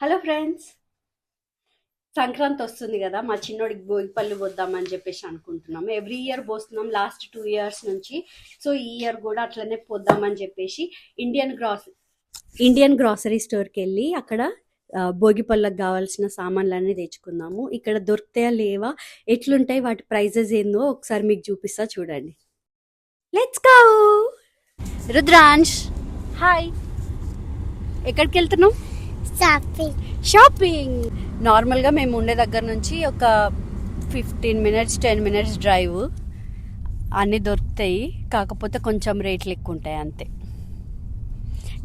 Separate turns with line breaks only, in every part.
Hello friends, Sankranti వస్తుంది కదా. మా చిన్నోడికి భోగిపళ్ళు పోద్దామని చెప్పేసి అనుకుంటున్నాము. ఎవ్రీ ఇయర్ పోస్తున్నాం లాస్ట్ 2 years నుంచి. సో ఈ ఇయర్ కూడా అట్లనే పోద్దామని చెప్పేసి ఇండియన్ గ్రాసరీ స్టోర్కి వెళ్ళి అక్కడ భోగిపళ్ళకి కావాల్సిన సామాన్లన్నీ తెచ్చుకుందాము. ఇక్కడ దొరుకుతాయా లేవా, ఎట్లుంటాయి, వాటి ప్రైజెస్ ఏందో ఒకసారి మీకు చూపిస్తా చూడండి. Let's go. రుద్రాంష్ హాయ్, ఎక్కడికి వెళ్తున్నాం? షాపింగ్. నార్మల్గా మేము ఉండే దగ్గర నుంచి ఒక 15 minutes 10 minutes డ్రైవ్. అన్నీ దొరుకుతాయి, కాకపోతే కొంచెం రేట్లు ఎక్కువ ఉంటాయి అంతే.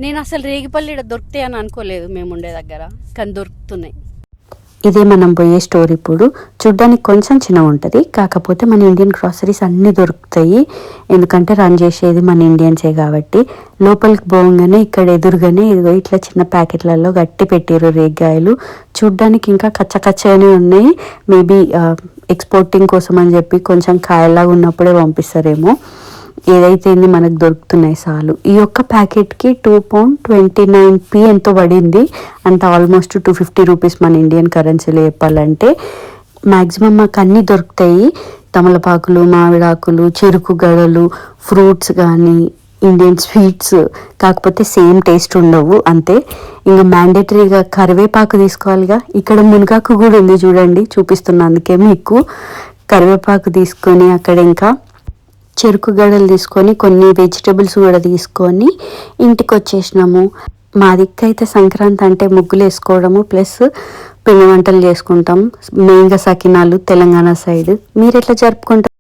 నేను అసలు రేగిపల్లి ఇక్కడ దొరుకుతాయి అని అనుకోలేదు మేము ఉండే దగ్గర, కానీ దొరుకుతున్నాయి.
ఇదే మనం పోయే స్టోర్. ఇప్పుడు చూడ్డానికి కొంచెం చిన్న ఉంటుంది, కాకపోతే మన ఇండియన్ గ్రాసరీస్ అన్నీ దొరుకుతాయి. ఎందుకంటే రన్ చేసేది మన ఇండియన్సే కాబట్టి. లోపలికి పోగానే ఇక్కడ ఎదురుగానే ఇదిగో ఇట్లా చిన్న ప్యాకెట్లలో గట్టి పెట్టారు రేగ్గాయలు. చూడ్డానికి ఇంకా కచ్చకచ్చగానే ఉన్నాయి. మేబీ ఎక్స్పోర్టింగ్ కోసం అని చెప్పి కొంచెం కాయలాగా ఉన్నప్పుడే పంపిస్తారేమో. ఏదైతే మనకు దొరుకుతున్నాయి చాలు. ఈ ఒక్క ప్యాకెట్కి £2.29 ఎంతో పడింది. అంత ఆల్మోస్ట్ 250 రూపీస్ మన ఇండియన్ కరెన్సీలో చెప్పాలంటే. మ్యాక్సిమం మాకు అన్నీ దొరుకుతాయి. తమలపాకులు, మామిడాకులు, చెరుకు గడలు, ఫ్రూట్స్ కానీ ఇండియన్ స్వీట్స్, కాకపోతే సేమ్ టేస్ట్ ఉండవు అంతే. ఇంకా మ్యాండేటరీగా కరివేపాకు తీసుకోవాలిగా. ఇక్కడ మునగాకు కూడా ఉంది చూడండి, చూపిస్తున్నా అందుకే మీకు. కరివేపాకు తీసుకొని అక్కడ ఇంకా చెరుకు గడలు తీసుకొని కొన్ని వెజిటబుల్స్ కూడా తీసుకొని ఇంటికి వచ్చేసినాము. మా దిక్కైతే సంక్రాంతి అంటే ముగ్గులు వేసుకోవడము ప్లస్ పిండి వంటలు చేసుకుంటాం. మెయిన్గా సకినాలు తెలంగాణ సైడ్. మీరు ఎట్లా జరుపుకుంటారు?